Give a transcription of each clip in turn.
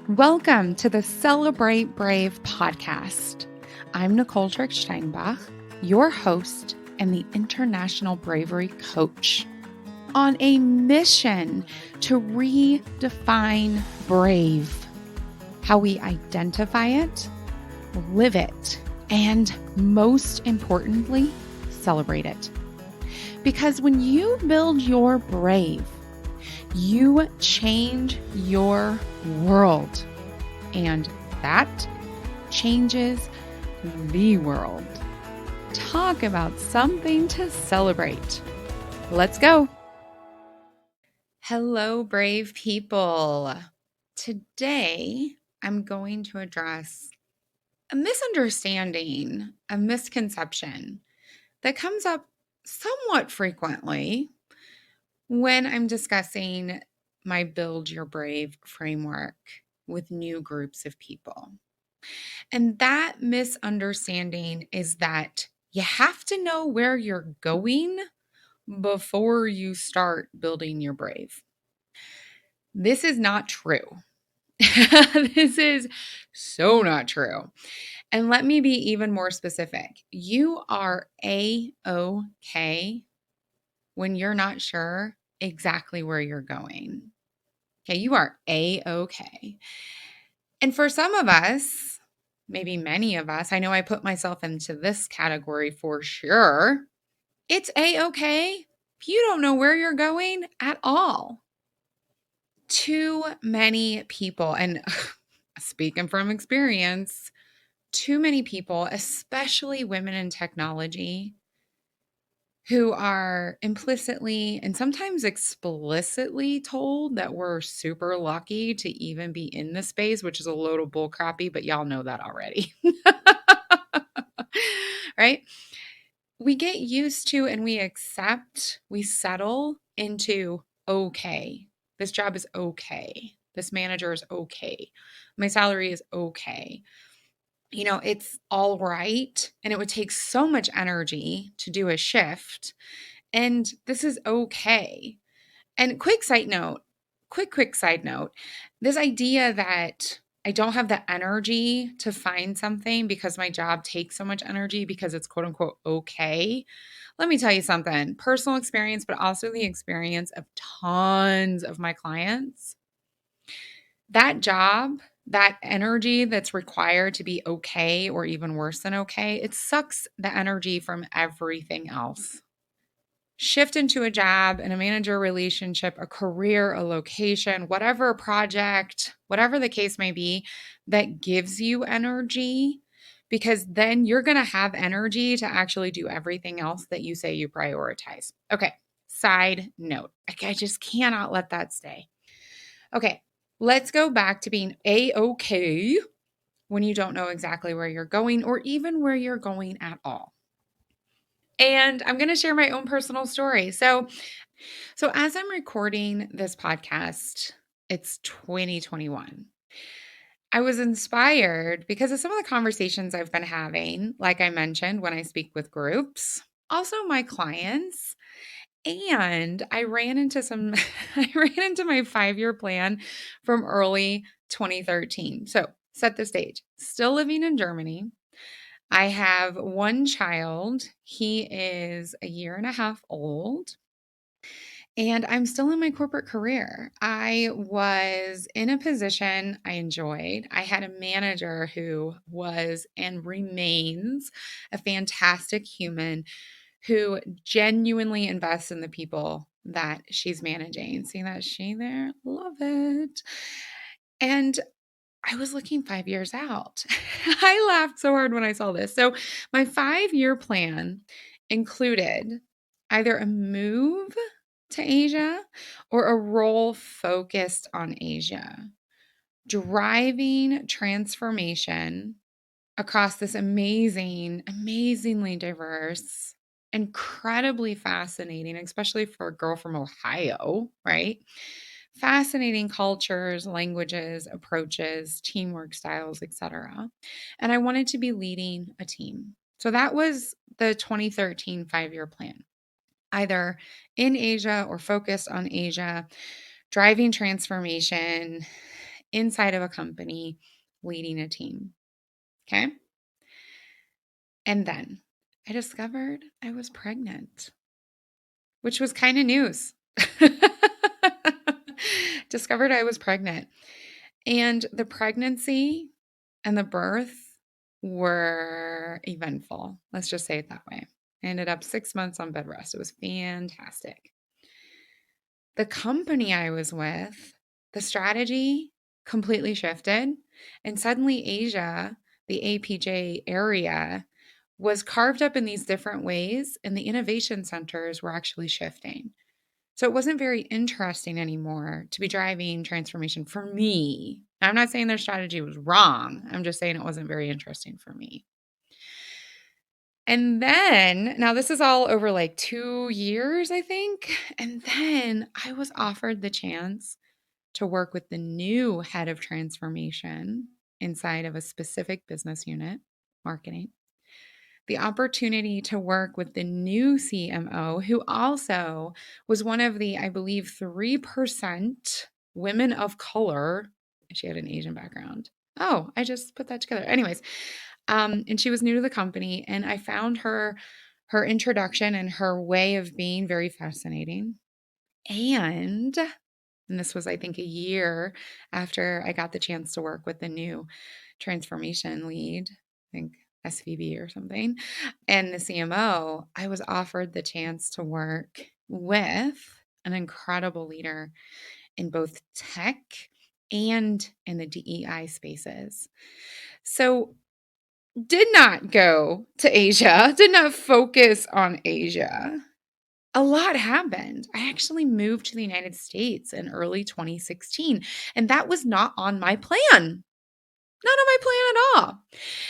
Welcome to the Celebrate Brave podcast. I'm Nicole Steinbach, your host and the International Bravery Coach, on a mission to redefine brave, how we identify it, live it, and most importantly, celebrate it. Because when you build your brave, you change your world, and that changes the world. Talk about something to celebrate. Let's go. Hello, brave people. Today, I'm going to address a misunderstanding, a misconception that comes up somewhat frequently when I'm discussing my Build Your Brave framework with new groups of people. And that misunderstanding is that you have to know where you're going before you start building your brave. This is not true. This is so not true. And let me be even more specific. You are A-OK when you're not sure exactly where you're going. Okay, you are A-OK. And for some of us, maybe many of us, I know I put myself into this category for sure. It's A-OK if you don't know where you're going at all. Too many people, and speaking from experience, too many people, especially women in technology, who are implicitly and sometimes explicitly told that we're super lucky to even be in this space, which is a load of bull crappy, but y'all know that already. Right? We get used to and we accept, we settle into okay. This job is okay. This manager is okay. My salary is okay. It's all right. And it would take so much energy to do a shift. And this is okay. And quick side note, this idea that I don't have the energy to find something because my job takes so much energy because it's quote unquote okay. Let me tell you something, personal experience, but also the experience of tons of my clients. That job, that energy that's required to be okay or even worse than okay, it sucks the energy from everything else. Shift into a job, and a manager relationship, a career, a location, whatever project, whatever the case may be, that gives you energy, because then you're going to have energy to actually do everything else that you say you prioritize. Okay, side note. I just cannot let that stay. Okay, let's go back to being A-OK when you don't know exactly where you're going or even where you're going at all. And I'm going to share my own personal story. So as I'm recording this podcast, it's 2021. I was inspired because of some of the conversations I've been having, like I mentioned, when I speak with groups, also my clients. And I ran into my 5-year plan from early 2013. So set the stage. Still living in Germany. I have one child. He is a year and a half old. And I'm still in my corporate career. I was in a position I enjoyed. I had a manager who was and remains a fantastic human who genuinely invests in the people that she's managing. See that she there? Love it. And I was looking 5 years out. I laughed so hard when I saw this. So my 5-year plan included either a move to Asia or a role focused on Asia, driving transformation across this amazingly diverse, incredibly fascinating, especially for a girl from Ohio, right? Fascinating cultures, languages, approaches, teamwork styles, etc. And I wanted to be leading a team. So that was the 2013 5-year plan. Either in Asia or focused on Asia, driving transformation inside of a company leading a team. Okay. And then I discovered I was pregnant, which was kind of news. Discovered I was pregnant. And the pregnancy and the birth were eventful. Let's just say it that way. I ended up 6 months on bed rest. It was fantastic. The company I was with, the strategy completely shifted. And suddenly, Asia, the APJ area, was carved up in these different ways, and the innovation centers were actually shifting. So it wasn't very interesting anymore to be driving transformation for me. I'm not saying their strategy was wrong. I'm just saying it wasn't very interesting for me. And then, now this is all over like 2 years, I think. And then I was offered the chance to work with the new head of transformation inside of a specific business unit, marketing. The opportunity to work with the new CMO, who also was one of the, I believe, 3% women of color. She had an Asian background. Oh, I just put that together. Anyways, and she was new to the company, and I found her introduction and her way of being very fascinating. And this was, I think, a year after I got the chance to work with the new transformation lead, I think SVB or something, and the CMO, I was offered the chance to work with an incredible leader in both tech and in the DEI spaces. So, did not go to Asia, did not focus on Asia. A lot happened. I actually moved to the United States in early 2016, and that was not on my plan. Not on my plan at all.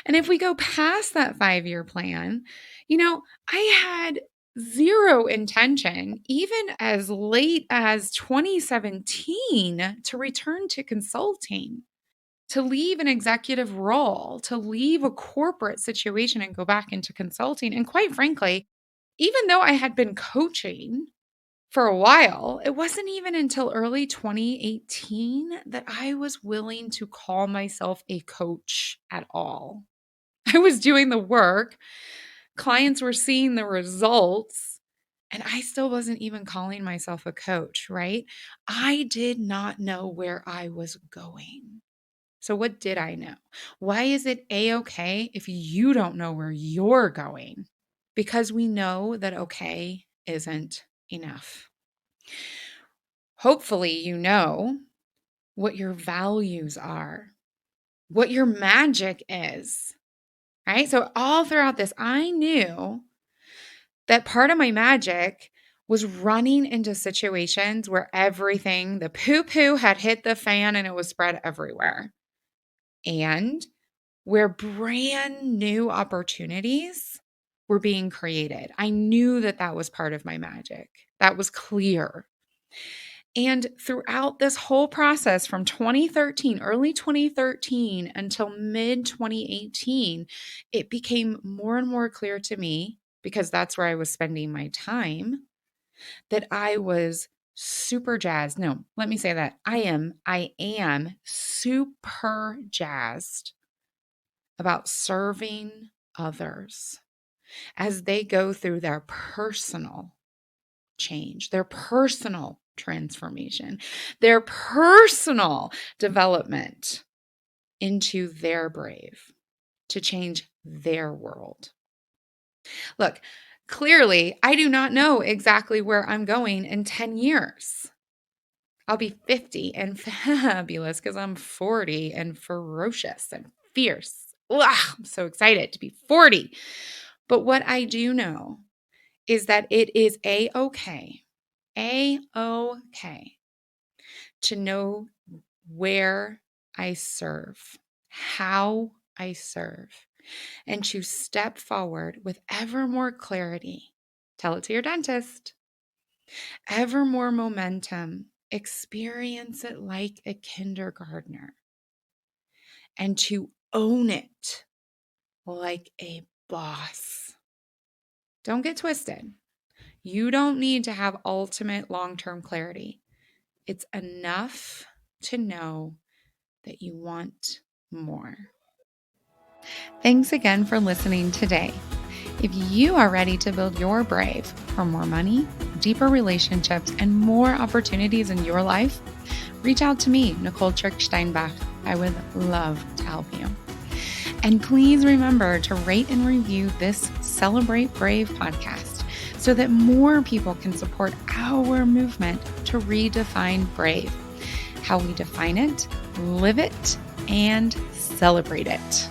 And if we go past that 5-year plan, I had zero intention, even as late as 2017, to return to consulting, to leave an executive role, to leave a corporate situation and go back into consulting. And quite frankly, even though I had been coaching for a while, it wasn't even until early 2018 that I was willing to call myself a coach at all. I was doing the work, clients were seeing the results, and I still wasn't even calling myself a coach, right? I did not know where I was going. So, what did I know? Why is it A-OK if you don't know where you're going? Because we know that okay isn't enough. Hopefully, you know what your values are, what your magic is, right? So, all throughout this, I knew that part of my magic was running into situations where everything, the poo poo had hit the fan and it was spread everywhere. And where brand new opportunities were being created. I knew that that was part of my magic. That was clear. And throughout this whole process from 2013, early 2013 until mid 2018, it became more and more clear to me, because that's where I was spending my time, that I was super jazzed. No, let me say that. I am super jazzed about serving others as they go through their personal change, their personal transformation, their personal development into their brave to change their world. Look, clearly, I do not know exactly where I'm going in 10 years. I'll be 50 and fabulous because I'm 40 and ferocious and fierce. Ugh, I'm so excited to be 40. But what I do know is that it is A-OK to know where I serve, how I serve, and to step forward with ever more clarity. Tell it to your dentist. Ever more momentum. Experience it like a kindergartner. And to own it like a boss. Don't get twisted. You don't need to have ultimate long-term clarity. It's enough to know that you want more. Thanks again for listening today. If you are ready to build your brave for more money, deeper relationships, and more opportunities in your life, reach out to me, Nicole Trick-Steinbach. I would love to help you. And please remember to rate and review this Celebrate Brave podcast so that more people can support our movement to redefine brave, how we define it, live it, and celebrate it.